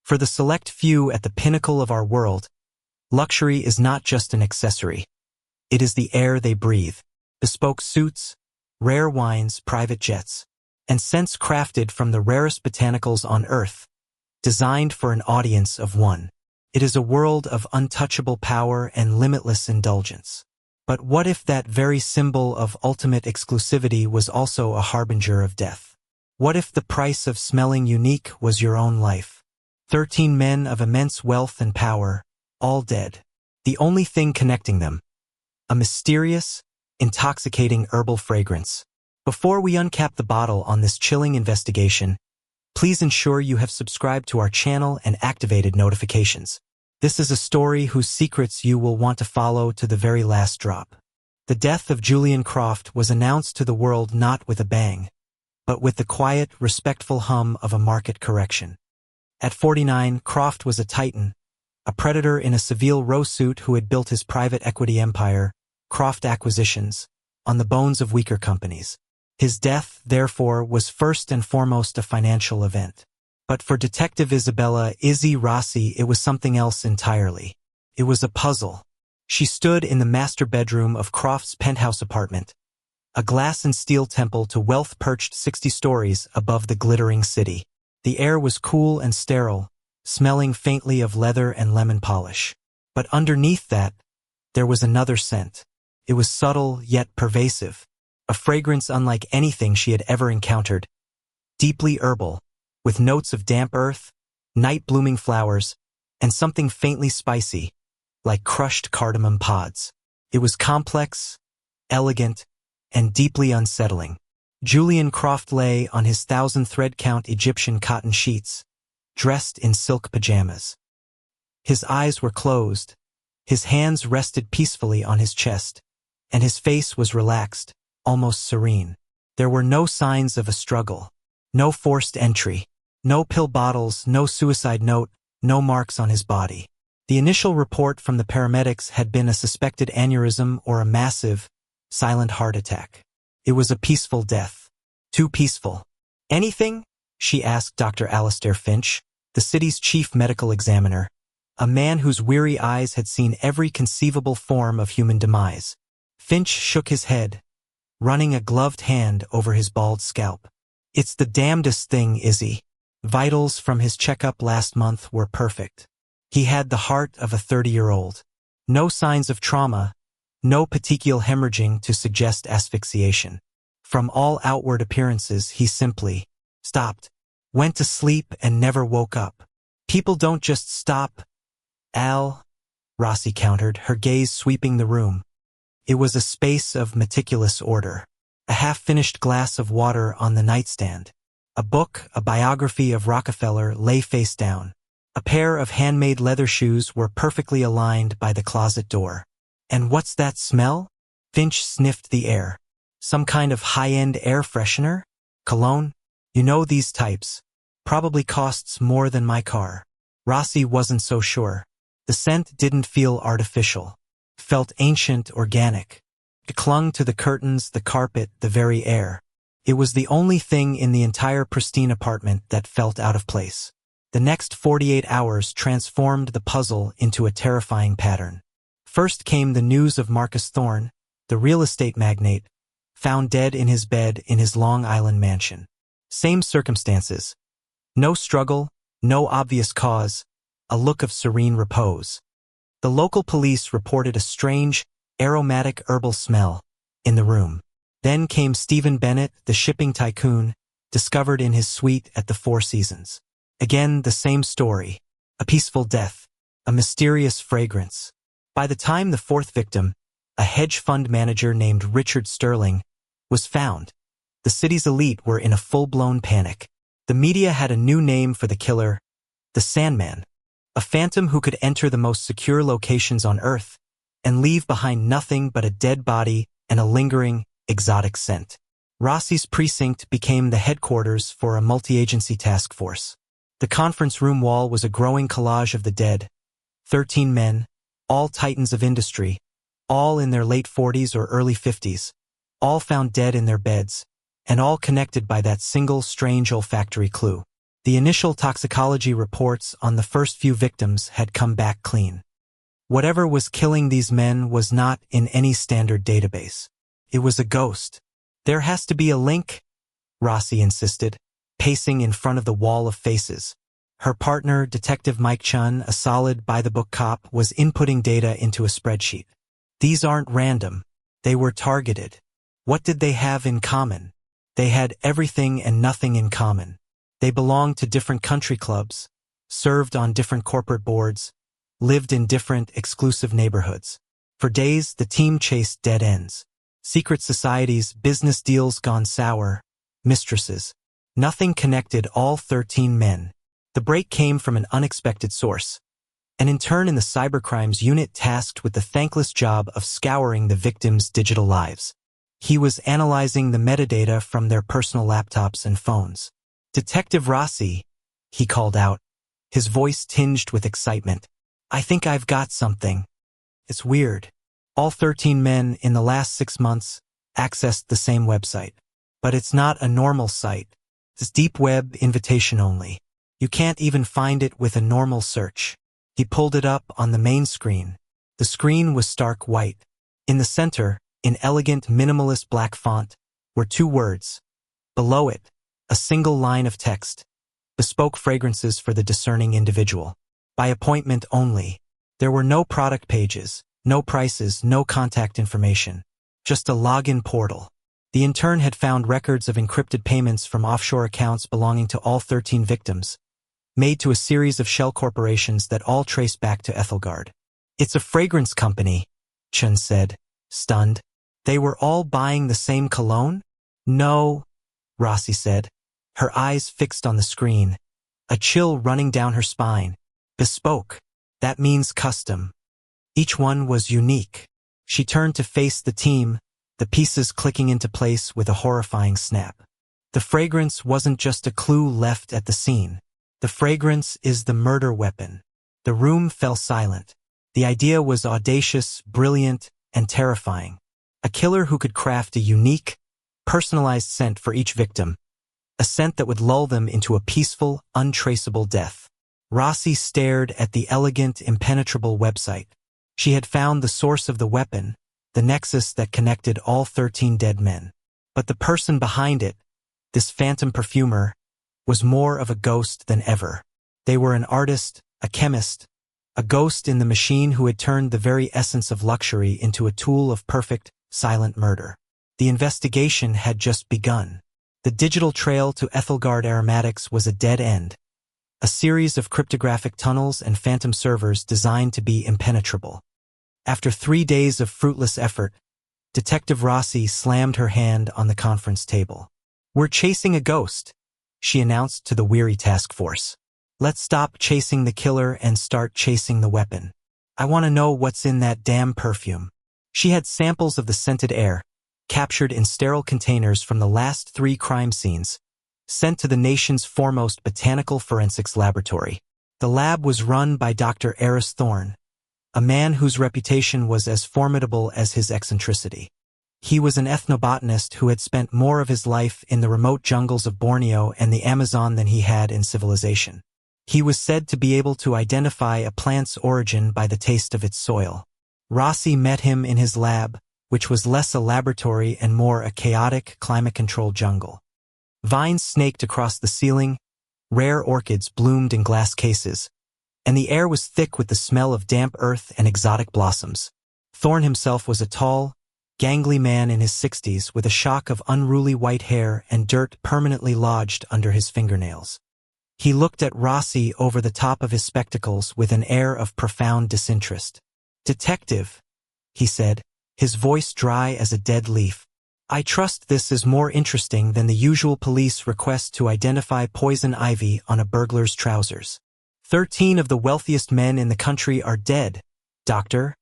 For the select few at the pinnacle of our world, luxury is not just an accessory. It is the air they breathe. Bespoke suits, rare wines, private jets, and scents crafted from the rarest botanicals on earth, designed for an audience of one. It is a world of untouchable power and limitless indulgence. But what if that very symbol of ultimate exclusivity was also a harbinger of death? What if the price of smelling unique was your own life? 13 men of immense wealth and power, all dead. The only thing connecting them, a mysterious, intoxicating herbal fragrance. Before we uncap the bottle on this chilling investigation, please ensure you have subscribed to our channel and activated notifications. This is a story whose secrets you will want to follow to the very last drop. The death of Julian Croft was announced to the world not with a bang, but with the quiet, respectful hum of a market correction. At 49, Croft was a titan, a predator in a Seville row suit who had built his private equity empire, Croft Acquisitions, on the bones of weaker companies. His death, therefore, was first and foremost a financial event. But for Detective Isabella Izzy Rossi, it was something else entirely. It was a puzzle. She stood in the master bedroom of Croft's penthouse apartment, a glass and steel temple to wealth perched 60 stories above the glittering city. The air was cool and sterile, smelling faintly of leather and lemon polish. But underneath that, there was another scent. It was subtle yet pervasive, a fragrance unlike anything she had ever encountered, deeply herbal, with notes of damp earth, night-blooming flowers, and something faintly spicy, like crushed cardamom pods. It was complex, elegant, and deeply unsettling. Julian Croft lay on his 1,000-thread-count Egyptian cotton sheets, dressed in silk pajamas. His eyes were closed, his hands rested peacefully on his chest, and his face was relaxed, almost serene. There were no signs of a struggle, no forced entry, no pill bottles, no suicide note, no marks on his body. The initial report from the paramedics had been a suspected aneurysm or a massive, silent heart attack. It was a peaceful death. Too peaceful. Anything? She asked Dr. Alastair Finch, the city's chief medical examiner, a man whose weary eyes had seen every conceivable form of human demise. Finch shook his head, running a gloved hand over his bald scalp. It's the damnedest thing, Izzy. Vitals from his checkup last month were perfect. He had the heart of a 30-year-old. No signs of trauma, no petechial hemorrhaging to suggest asphyxiation. From all outward appearances, he simply stopped, went to sleep, and never woke up. People don't just stop, Al, Rossi countered, her gaze sweeping the room. It was a space of meticulous order. A half-finished glass of water on the nightstand. A book, a biography of Rockefeller, lay face down. A pair of handmade leather shoes were perfectly aligned by the closet door. And what's that smell? Finch sniffed the air. Some kind of high-end air freshener? Cologne? You know these types. Probably costs more than my car. Rossi wasn't so sure. The scent didn't feel artificial. Felt ancient, organic. It clung to the curtains, the carpet, the very air. It was the only thing in the entire pristine apartment that felt out of place. The next 48 hours transformed the puzzle into a terrifying pattern. First came the news of Marcus Thorne, the real estate magnate, found dead in his bed in his Long Island mansion. Same circumstances. No struggle, no obvious cause, a look of serene repose. The local police reported a strange, aromatic herbal smell in the room. Then came Stephen Bennett, the shipping tycoon, discovered in his suite at the Four Seasons. Again, the same story. A peaceful death, a mysterious fragrance. By the time the fourth victim, a hedge fund manager named Richard Sterling, was found, the city's elite were in a full-blown panic. The media had a new name for the killer, the Sandman, a phantom who could enter the most secure locations on Earth and leave behind nothing but a dead body and a lingering, exotic scent. Rossi's precinct became the headquarters for a multi-agency task force. The conference room wall was a growing collage of the dead. 13 men, all titans of industry, all in their late 40s or early 50s, all found dead in their beds, and all connected by that single strange olfactory clue. The initial toxicology reports on the first few victims had come back clean. Whatever was killing these men was not in any standard database. It was a ghost. There has to be a link, Rossi insisted, pacing in front of the wall of faces. Her partner, Detective Mike Chun, a solid by-the-book cop, was inputting data into a spreadsheet. These aren't random. They were targeted. What did they have in common? They had everything and nothing in common. They belonged to different country clubs, served on different corporate boards, lived in different exclusive neighborhoods. For days, the team chased dead ends. Secret societies, business deals gone sour, mistresses. Nothing connected all 13 men. The break came from an unexpected source. An intern in the cybercrimes unit tasked with the thankless job of scouring the victims' digital lives. He was analyzing the metadata from their personal laptops and phones. "Detective Rossi," he called out, his voice tinged with excitement. "I think I've got something. It's weird. All 13 men in the last 6 months accessed the same website. But it's not a normal site. It's deep web invitation only. You can't even find it with a normal search." He pulled it up on the main screen. The screen was stark white. In the center, in elegant minimalist black font, were 2 words. Below it, a single line of text. Bespoke fragrances for the discerning individual. By appointment only. There were no product pages, no prices, no contact information. Just a login portal. The intern had found records of encrypted payments from offshore accounts belonging to all 13 victims, made to a series of shell corporations that all traced back to Ethelgard. "It's a fragrance company," Chun said, stunned. "They were all buying the same cologne?" "No," Rossi said, her eyes fixed on the screen, a chill running down her spine. "Bespoke. That means custom. Each one was unique." She turned to face the team, the pieces clicking into place with a horrifying snap. The fragrance wasn't just a clue left at the scene. The fragrance is the murder weapon. The room fell silent. The idea was audacious, brilliant, and terrifying. A killer who could craft a unique, personalized scent for each victim. A scent that would lull them into a peaceful, untraceable death. Rossi stared at the elegant, impenetrable website. She had found the source of the weapon, the nexus that connected all 13 dead men. But the person behind it, this phantom perfumer, was more of a ghost than ever. They were an artist, a chemist, a ghost in the machine who had turned the very essence of luxury into a tool of perfect, silent murder. The investigation had just begun. The digital trail to Ethelgard Aromatics was a dead end. A series of cryptographic tunnels and phantom servers designed to be impenetrable. After 3 days of fruitless effort, Detective Rossi slammed her hand on the conference table. "We're chasing a ghost," she announced to the weary task force. "Let's stop chasing the killer and start chasing the weapon. I want to know what's in that damn perfume." She had samples of the scented air, captured in sterile containers from the last 3 crime scenes, sent to the nation's foremost botanical forensics laboratory. The lab was run by Dr. Eris Thorne, a man whose reputation was as formidable as his eccentricity. He was an ethnobotanist who had spent more of his life in the remote jungles of Borneo and the Amazon than he had in civilization. He was said to be able to identify a plant's origin by the taste of its soil. Rossi met him in his lab, which was less a laboratory and more a chaotic, climate-controlled jungle. Vines snaked across the ceiling, rare orchids bloomed in glass cases, and the air was thick with the smell of damp earth and exotic blossoms. Thorne himself was a tall, gangly man in his 60s with a shock of unruly white hair and dirt permanently lodged under his fingernails. He looked at Rossi over the top of his spectacles with an air of profound disinterest. "Detective," he said, his voice dry as a dead leaf, "I trust this is more interesting than the usual police request to identify poison ivy on a burglar's trousers. 13 of the wealthiest men in the country are dead, Doctor,"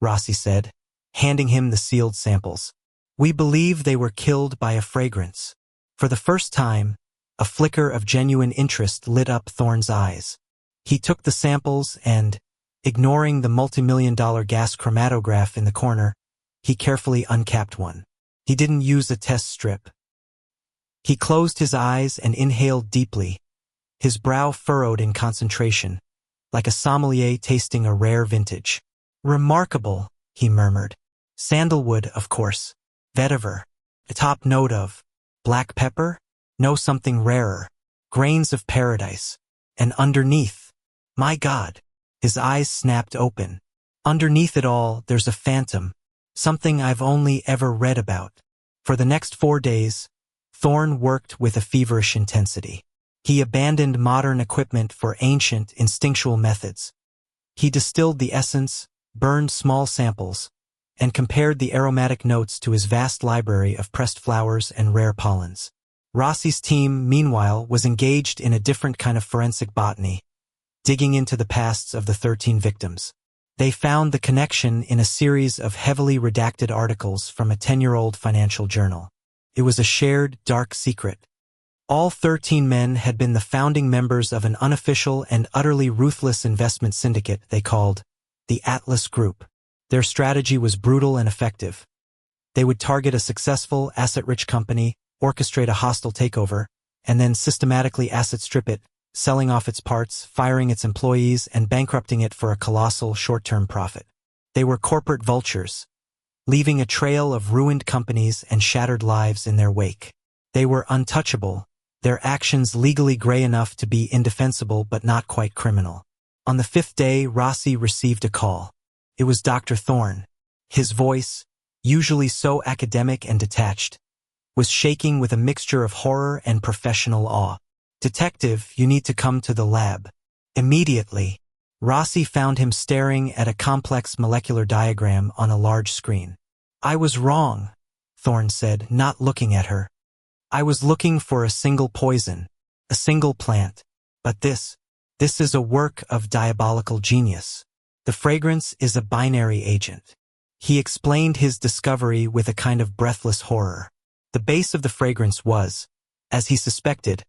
Rossi said, handing him the sealed samples. "We believe they were killed by a fragrance." For the first time, a flicker of genuine interest lit up Thorne's eyes. He took the samples and, ignoring the multi-million-dollar gas chromatograph in the corner, he carefully uncapped one. He didn't use a test strip. He closed his eyes and inhaled deeply, his brow furrowed in concentration, like a sommelier tasting a rare vintage. "Remarkable," he murmured. "Sandalwood, of course. Vetiver. A top note of black pepper? No, something rarer. Grains of paradise. And underneath, my God." His eyes snapped open. "Underneath it all, there's a phantom. Something I've only ever read about." For the next 4 days, Thorne worked with a feverish intensity. He abandoned modern equipment for ancient, instinctual methods. He distilled the essence, burned small samples, and compared the aromatic notes to his vast library of pressed flowers and rare pollens. Rossi's team, meanwhile, was engaged in a different kind of forensic botany, digging into the pasts of the 13 victims. They found the connection in a series of heavily redacted articles from a 10-year-old financial journal. It was a shared, dark secret. All 13 men had been the founding members of an unofficial and utterly ruthless investment syndicate they called the Atlas Group. Their strategy was brutal and effective. They would target a successful, asset-rich company, orchestrate a hostile takeover, and then systematically asset strip it, selling off its parts, firing its employees, and bankrupting it for a colossal short-term profit. They were corporate vultures, leaving a trail of ruined companies and shattered lives in their wake. They were untouchable, their actions legally gray enough to be indefensible but not quite criminal. On the 5th day, Rossi received a call. It was Dr. Thorne. His voice, usually so academic and detached, was shaking with a mixture of horror and professional awe. "Detective, you need to come to the lab. Immediately." Rossi found him staring at a complex molecular diagram on a large screen. "I was wrong," Thorne said, not looking at her. "I was looking for a single poison, a single plant. But this is a work of diabolical genius. The fragrance is a binary agent." He explained his discovery with a kind of breathless horror. The base of the fragrance was, as he suspected,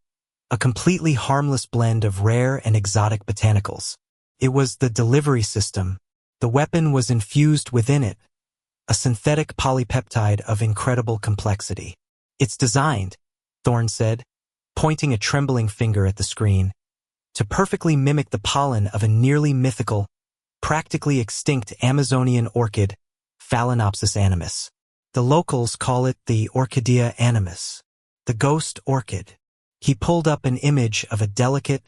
a completely harmless blend of rare and exotic botanicals. It was the delivery system. The weapon was infused within it, a synthetic polypeptide of incredible complexity. "It's designed," Thorne said, pointing a trembling finger at the screen, "to perfectly mimic the pollen of a nearly mythical, practically extinct Amazonian orchid, Phalaenopsis animus. The locals call it the Orchidea animus, the ghost orchid." He pulled up an image of a delicate,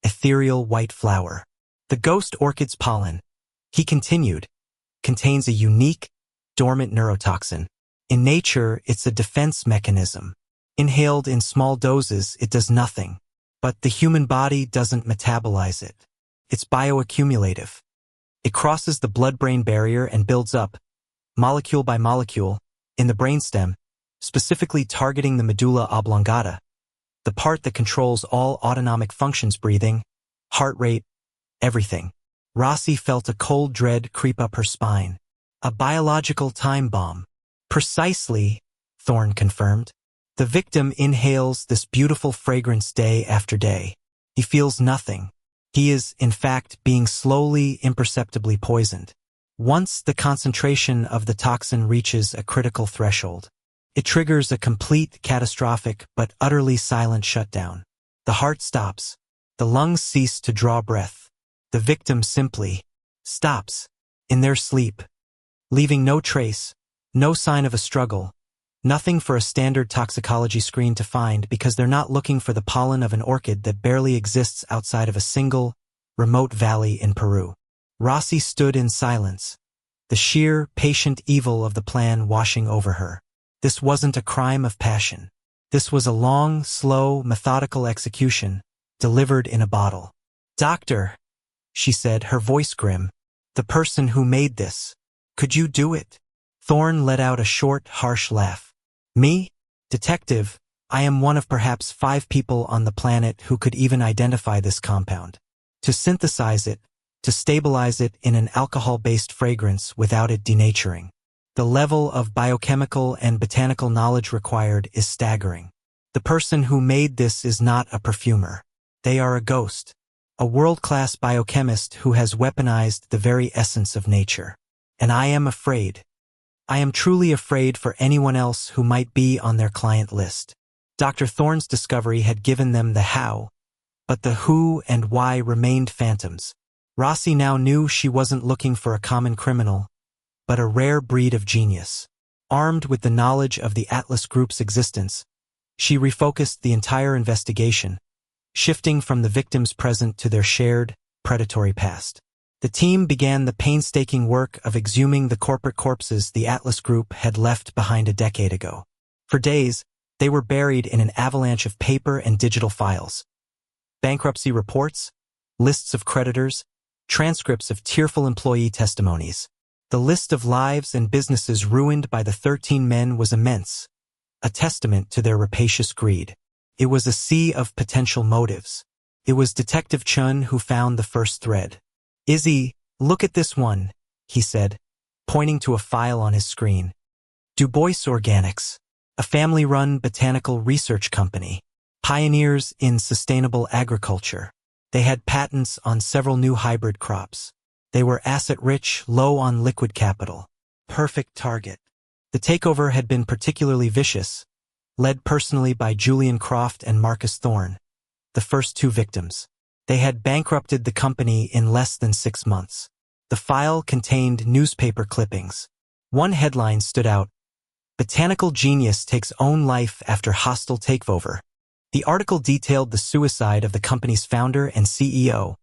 ethereal white flower. "The ghost orchid's pollen," he continued, "contains a unique, dormant neurotoxin. In nature, it's a defense mechanism. Inhaled in small doses, it does nothing. But the human body doesn't metabolize it. It's bioaccumulative. It crosses the blood-brain barrier and builds up, molecule by molecule, in the brainstem, specifically targeting the medulla oblongata, the part that controls all autonomic functions: breathing, heart rate, everything." Rossi felt a cold dread creep up her spine. "A biological time bomb." "Precisely," Thorne confirmed. "The victim inhales this beautiful fragrance day after day. He feels nothing. He is, in fact, being slowly, imperceptibly poisoned. Once the concentration of the toxin reaches a critical threshold, it triggers a complete, catastrophic, but utterly silent shutdown. The heart stops. The lungs cease to draw breath. The victim simply stops in their sleep, leaving no trace, no sign of a struggle, nothing for a standard toxicology screen to find, because they're not looking for the pollen of an orchid that barely exists outside of a single, remote valley in Peru." Rossi stood in silence, the sheer, patient evil of the plan washing over her. This wasn't a crime of passion. This was a long, slow, methodical execution, delivered in a bottle. "Doctor," she said, her voice grim, "the person who made this, could you do it?" Thorne let out a short, harsh laugh. "Me? Detective, I am one of perhaps 5 people on the planet who could even identify this compound. To synthesize it, to stabilize it in an alcohol-based fragrance without it denaturing. The level of biochemical and botanical knowledge required is staggering. The person who made this is not a perfumer. They are a ghost, a world-class biochemist who has weaponized the very essence of nature. And I am afraid. I am truly afraid for anyone else who might be on their client list." Dr. Thorne's discovery had given them the how, But the who and why remained phantoms. Rossi now knew she wasn't looking for a common criminal, but a rare breed of genius. Armed with the knowledge of the Atlas Group's existence, she refocused the entire investigation, shifting from the victim's present to their shared, predatory past. The team began the painstaking work of exhuming the corporate corpses the Atlas Group had left behind a decade ago. For days, they were buried in an avalanche of paper and digital files. Bankruptcy reports, lists of creditors, transcripts of tearful employee testimonies. The list of lives and businesses ruined by the 13 men was immense, a testament to their rapacious greed. It was a sea of potential motives. It was Detective Chun who found the first thread. "Izzy, look at this one," he said, pointing to a file on his screen. Dubois Organics, a family-run botanical research company, pioneers in sustainable agriculture. They had patents on several new hybrid crops. They were asset-rich, low on liquid capital. Perfect target. The takeover had been particularly vicious, led personally by Julian Croft and Marcus Thorne, the first two victims. They had bankrupted the company in less than 6 months. The file contained newspaper clippings. One headline stood out: "Botanical Genius Takes Own Life After Hostile Takeover." The article detailed the suicide of the company's founder and CEO,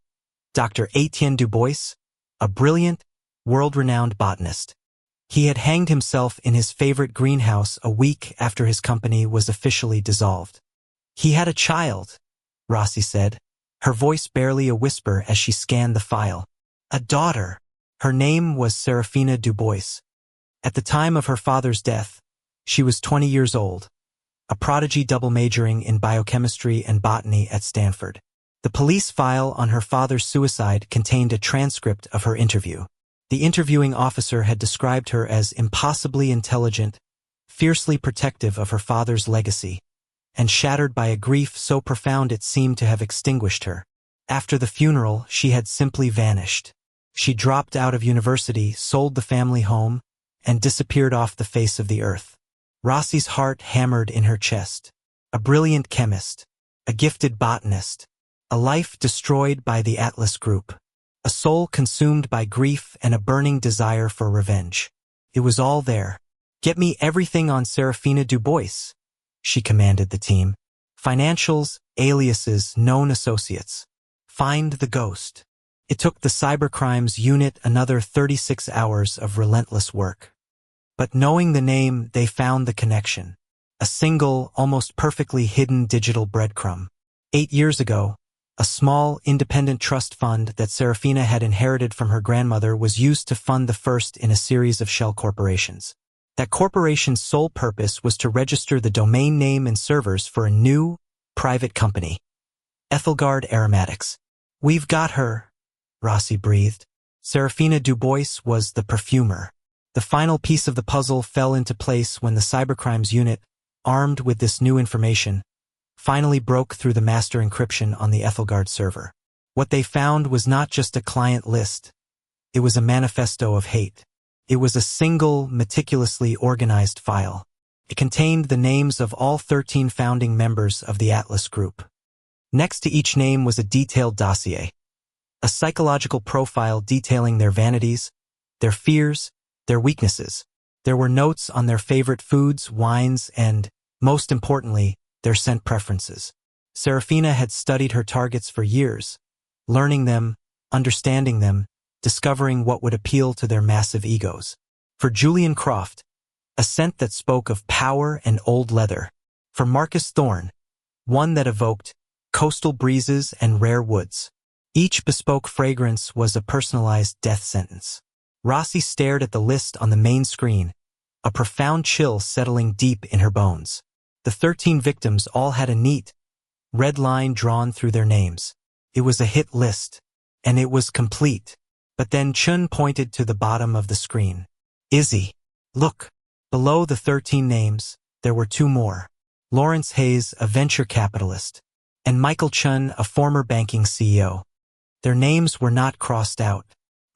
Dr. Etienne Dubois, a brilliant, world-renowned botanist. He had hanged himself in his favorite greenhouse a week after his company was officially dissolved. "He had a child," Rossi said, her voice barely a whisper as she scanned the file. "A daughter. Her name was Serafina Dubois. At the time of her father's death, she was 20 years old, a prodigy double majoring in biochemistry and botany at Stanford." The police file on her father's suicide contained a transcript of her interview. The interviewing officer had described her as impossibly intelligent, fiercely protective of her father's legacy, and shattered by a grief so profound it seemed to have extinguished her. After the funeral, she had simply vanished. She dropped out of university, sold the family home, and disappeared off the face of the earth. Rossi's heart hammered in her chest. A brilliant chemist, a gifted botanist, a life destroyed by the Atlas Group, a soul consumed by grief and a burning desire for revenge. It was all there. "Get me everything on Serafina Dubois," she commanded the team. "Financials, aliases, known associates. Find the ghost." It took the cybercrimes unit another 36 hours of relentless work. But knowing the name, they found the connection. A single, almost perfectly hidden digital breadcrumb. 8 years ago, a small, independent trust fund that Serafina had inherited from her grandmother was used to fund the first in a series of shell corporations. That corporation's sole purpose was to register the domain name and servers for a new, private company. Ethelgard Aromatics. "We've got her," Rossi breathed. Serafina Dubois was the perfumer. The final piece of the puzzle fell into place when the cybercrimes unit, armed with this new information, finally broke through the master encryption on the Ethelgard server. What they found was not just a client list. It was a manifesto of hate. It was a single, meticulously organized file. It contained the names of all 13 founding members of the Atlas Group. Next to each name was a detailed dossier, a psychological profile detailing their vanities, their fears, their weaknesses. There were notes on their favorite foods, wines, and, most importantly, their scent preferences. Serafina had studied her targets for years, learning them, understanding them, discovering what would appeal to their massive egos. For Julian Croft, a scent that spoke of power and old leather. For Marcus Thorne, one that evoked coastal breezes and rare woods. Each bespoke fragrance was a personalized death sentence. Rossi stared at the list on the main screen, a profound chill settling deep in her bones. The 13 victims all had a neat, red line drawn through their names. It was a hit list, and it was complete. But then Chun pointed to the bottom of the screen. "Izzy, look." Below the 13 names, there were 2 more. Lawrence Hayes, a venture capitalist, and Michael Chun, a former banking CEO. Their names were not crossed out.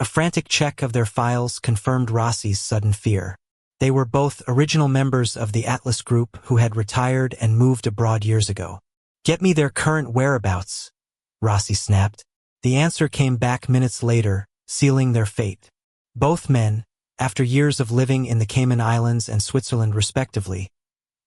A frantic check of their files confirmed Rossi's sudden fear. They were both original members of the Atlas Group who had retired and moved abroad years ago. "Get me their current whereabouts," Rossi snapped. The answer came back minutes later, sealing their fate. Both men, after years of living in the Cayman Islands and Switzerland respectively,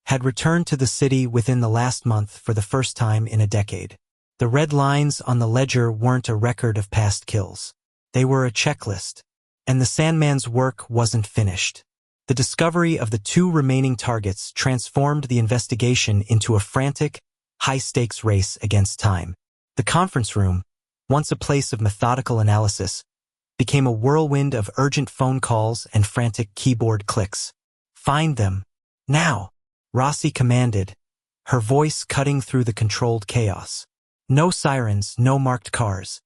had returned to the city within the last month for the first time in a decade. The red lines on the ledger weren't a record of past kills. They were a checklist. And the Sandman's work wasn't finished. The discovery of the 2 remaining targets transformed the investigation into a frantic, high-stakes race against time. The conference room, once a place of methodical analysis, became a whirlwind of urgent phone calls and frantic keyboard clicks. "Find them. Now!" Rossi commanded, her voice cutting through the controlled chaos. "No sirens, no marked cars.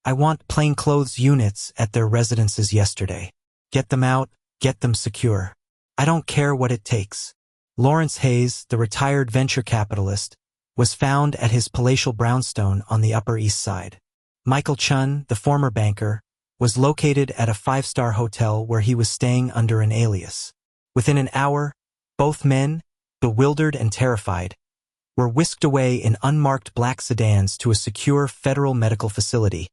I want plainclothes units at their residences yesterday. Get them out, get them secure. I don't care what it takes." Lawrence Hayes, the retired venture capitalist, was found at his palatial brownstone on the Upper East Side. Michael Chun, the former banker, was located at a 5-star hotel where he was staying under an alias. Within an hour, both men, bewildered and terrified, were whisked away in unmarked black sedans to a secure federal medical facility,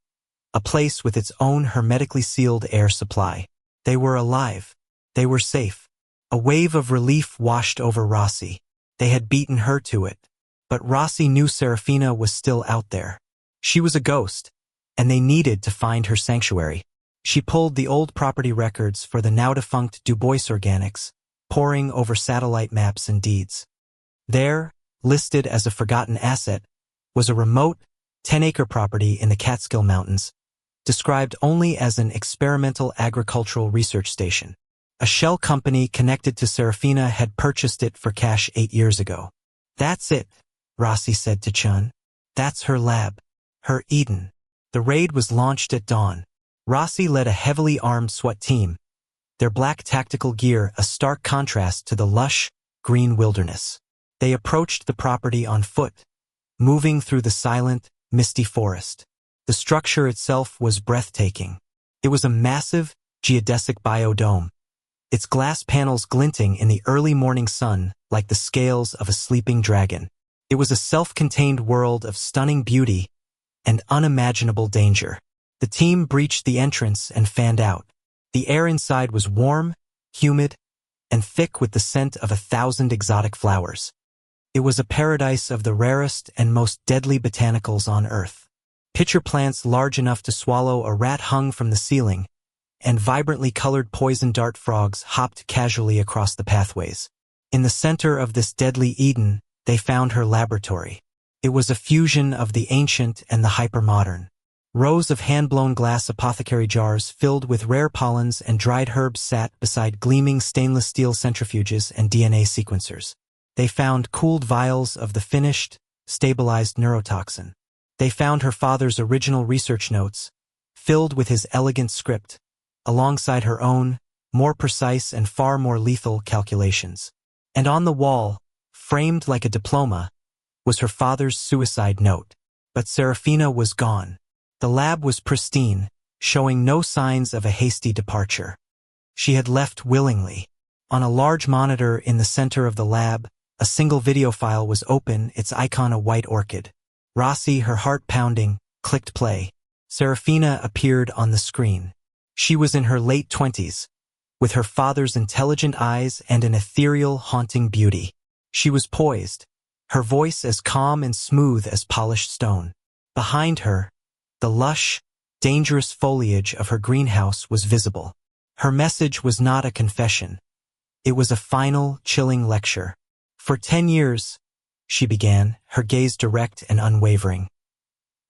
a place with its own hermetically sealed air supply. They were alive. They were safe. A wave of relief washed over Rossi. They had beaten her to it. But Rossi knew Serafina was still out there. She was a ghost, and they needed to find her sanctuary. She pulled the old property records for the now-defunct Dubois Organics, poring over satellite maps and deeds. There, listed as a forgotten asset, was a remote, 10-acre property in the Catskill Mountains, described only as an experimental agricultural research station. A shell company connected to Serafina had purchased it for cash 8 years ago. "That's it," Rossi said to Chun. "That's her lab. Her Eden." The raid was launched at dawn. Rossi led a heavily armed SWAT team, their black tactical gear a stark contrast to the lush, green wilderness. They approached the property on foot, moving through the silent, misty forest. The structure itself was breathtaking. It was a massive, geodesic biodome, its glass panels glinting in the early morning sun like the scales of a sleeping dragon. It was a self-contained world of stunning beauty and unimaginable danger. The team breached the entrance and fanned out. The air inside was warm, humid, and thick with the scent of 1,000 exotic flowers. It was a paradise of the rarest and most deadly botanicals on Earth. Pitcher plants large enough to swallow a rat hung from the ceiling, and vibrantly colored poison dart frogs hopped casually across the pathways. In the center of this deadly Eden, they found her laboratory. It was a fusion of the ancient and the hypermodern. Rows of hand-blown glass apothecary jars filled with rare pollens and dried herbs sat beside gleaming stainless steel centrifuges and DNA sequencers. They found cooled vials of the finished, stabilized neurotoxin. They found her father's original research notes, filled with his elegant script, alongside her own, more precise and far more lethal calculations. And on the wall, framed like a diploma, was her father's suicide note. But Serafina was gone. The lab was pristine, showing no signs of a hasty departure. She had left willingly. On a large monitor in the center of the lab, a single video file was open, its icon a white orchid. Rossi, her heart pounding, clicked play. Serafina appeared on the screen. She was in her late 20s, with her father's intelligent eyes and an ethereal, haunting beauty. She was poised, her voice as calm and smooth as polished stone. Behind her, the lush, dangerous foliage of her greenhouse was visible. Her message was not a confession. It was a final, chilling lecture. "For 10 years, she began, her gaze direct and unwavering,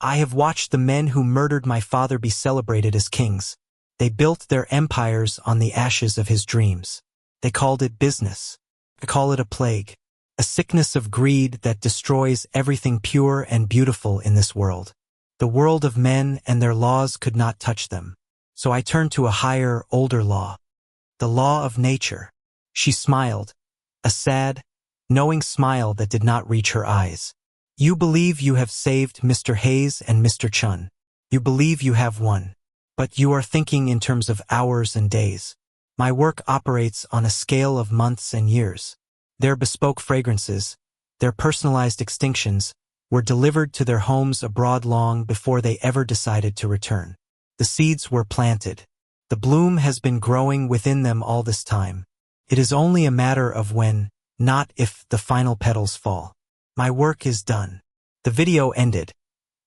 I have watched the men who murdered my father be celebrated as kings. They built their empires on the ashes of his dreams. They called it business. I call it a plague, a sickness of greed that destroys everything pure and beautiful in this world. The world of men and their laws could not touch them. So I turned to a higher, older law, the law of nature." She smiled, a sad, knowing smile that did not reach her eyes. "You believe you have saved Mr. Hayes and Mr. Chun. You believe you have won. But you are thinking in terms of hours and days. My work operates on a scale of months and years. Their bespoke fragrances, their personalized extinctions, were delivered to their homes abroad long before they ever decided to return. The seeds were planted. The bloom has been growing within them all this time. It is only a matter of when, not if, the final petals fall. My work is done. The video ended,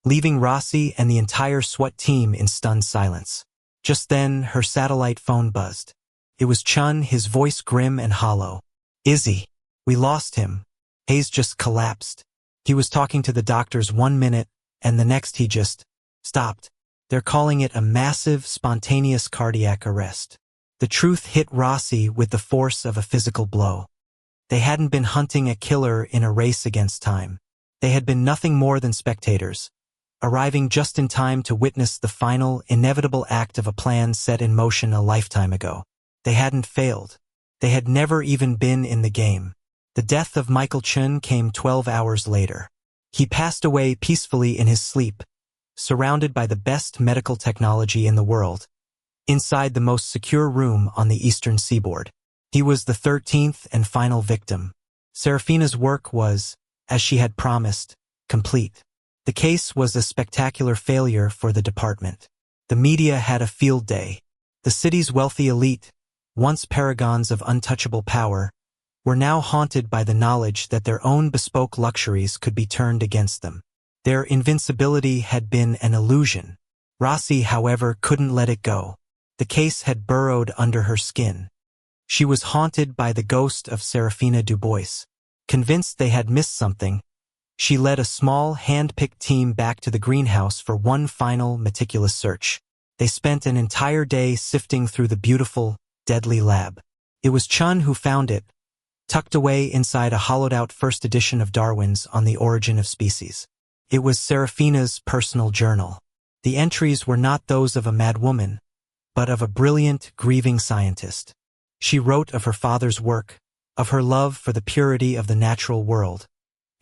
leaving Rossi and the entire SWAT team in stunned silence. Just then, her satellite phone buzzed. It was Chun, his voice grim and hollow. "Izzy, we lost him. Hayes just collapsed. He was talking to the doctors 1 minute, and the next he just stopped. They're calling it a massive, spontaneous cardiac arrest." The truth hit Rossi with the force of a physical blow. They hadn't been hunting a killer in a race against time. They had been nothing more than spectators, arriving just in time to witness the final, inevitable act of a plan set in motion a lifetime ago. They hadn't failed. They had never even been in the game. The death of Michael Chun came 12 hours later. He passed away peacefully in his sleep, surrounded by the best medical technology in the world, inside the most secure room on the eastern seaboard. He was the 13th and final victim. Serafina's work was, as she had promised, complete. The case was a spectacular failure for the department. The media had a field day. The city's wealthy elite, once paragons of untouchable power, were now haunted by the knowledge that their own bespoke luxuries could be turned against them. Their invincibility had been an illusion. Rossi, however, couldn't let it go. The case had burrowed under her skin. She was haunted by the ghost of Serafina Dubois. Convinced they had missed something, she led a small, hand-picked team back to the greenhouse for one final, meticulous search. They spent an entire day sifting through the beautiful, deadly lab. It was Chun who found it, tucked away inside a hollowed-out first edition of Darwin's On the Origin of Species. It was Serafina's personal journal. The entries were not those of a mad woman, but of a brilliant, grieving scientist. She wrote of her father's work, of her love for the purity of the natural world,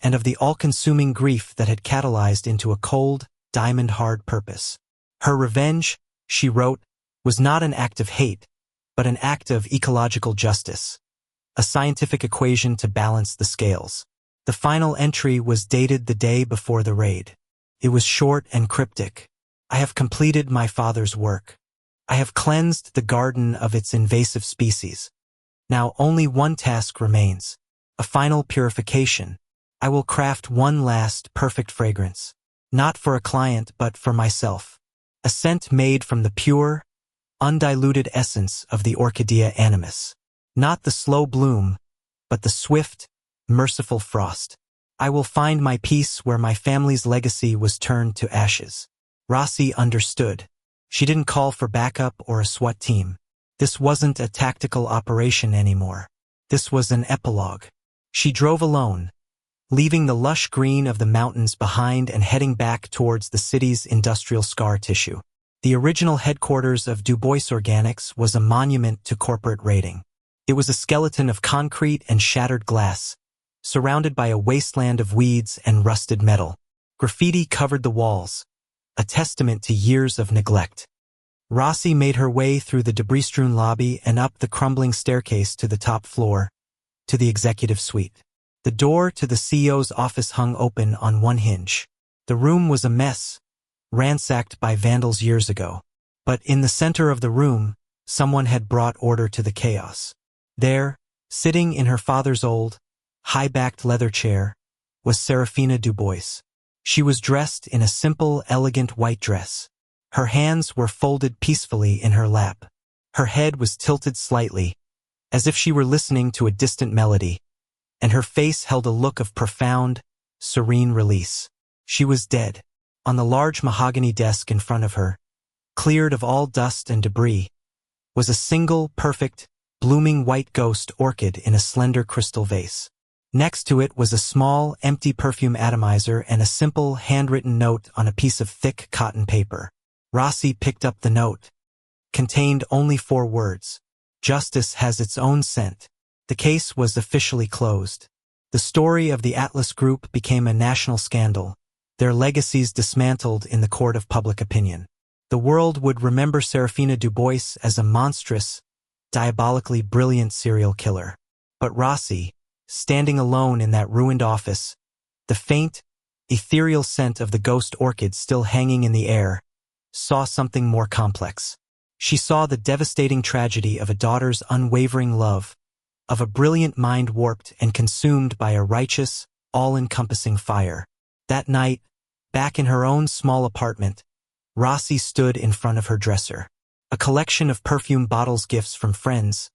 and of the all-consuming grief that had catalyzed into a cold, diamond-hard purpose. Her revenge, she wrote, was not an act of hate, but an act of ecological justice, a scientific equation to balance the scales. The final entry was dated the day before the raid. It was short and cryptic. "I have completed my father's work. I have cleansed the garden of its invasive species. Now only one task remains, a final purification. I will craft one last perfect fragrance, not for a client but for myself. A scent made from the pure, undiluted essence of the Orchidea animus. Not the slow bloom, but the swift, merciful frost. I will find my peace where my family's legacy was turned to ashes." Rossi understood. She didn't call for backup or a SWAT team. This wasn't a tactical operation anymore. This was an epilogue. She drove alone, leaving the lush green of the mountains behind and heading back towards the city's industrial scar tissue. The original headquarters of Dubois Organics was a monument to corporate raiding. It was a skeleton of concrete and shattered glass, surrounded by a wasteland of weeds and rusted metal. Graffiti covered the walls, a testament to years of neglect. Rossi made her way through the debris-strewn lobby and up the crumbling staircase to the top floor, to the executive suite. The door to the CEO's office hung open on one hinge. The room was a mess, ransacked by vandals years ago. But in the center of the room, someone had brought order to the chaos. There, sitting in her father's old, high-backed leather chair, was Serafina Dubois. She was dressed in a simple, elegant white dress. Her hands were folded peacefully in her lap. Her head was tilted slightly, as if she were listening to a distant melody, and her face held a look of profound, serene release. She was dead. On the large mahogany desk in front of her, cleared of all dust and debris, was a single, perfect, blooming white ghost orchid in a slender crystal vase. Next to it was a small, empty perfume atomizer and a simple, handwritten note on a piece of thick cotton paper. Rossi picked up the note. Contained only 4 words. "Justice has its own scent." The case was officially closed. The story of the Atlas Group became a national scandal, their legacies dismantled in the court of public opinion. The world would remember Serafina Dubois as a monstrous, diabolically brilliant serial killer. But Rossi, standing alone in that ruined office, the faint, ethereal scent of the ghost orchid still hanging in the air, saw something more complex. She saw the devastating tragedy of a daughter's unwavering love, of a brilliant mind warped and consumed by a righteous, all-encompassing fire. That night, back in her own small apartment, Rossi stood in front of her dresser. A collection of perfume bottles, gifts from friends,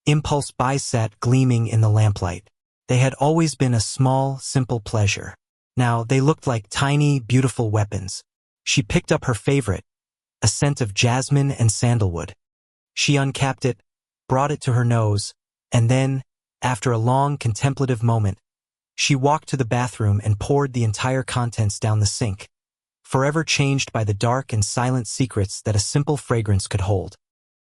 impulse buys sat gleaming in the lamplight. They had always been a small, simple pleasure. Now they looked like tiny, beautiful weapons. She picked up her favorite, a scent of jasmine and sandalwood. She uncapped it, brought it to her nose, and then, after a long, contemplative moment, she walked to the bathroom and poured the entire contents down the sink, forever changed by the dark and silent secrets that a simple fragrance could hold.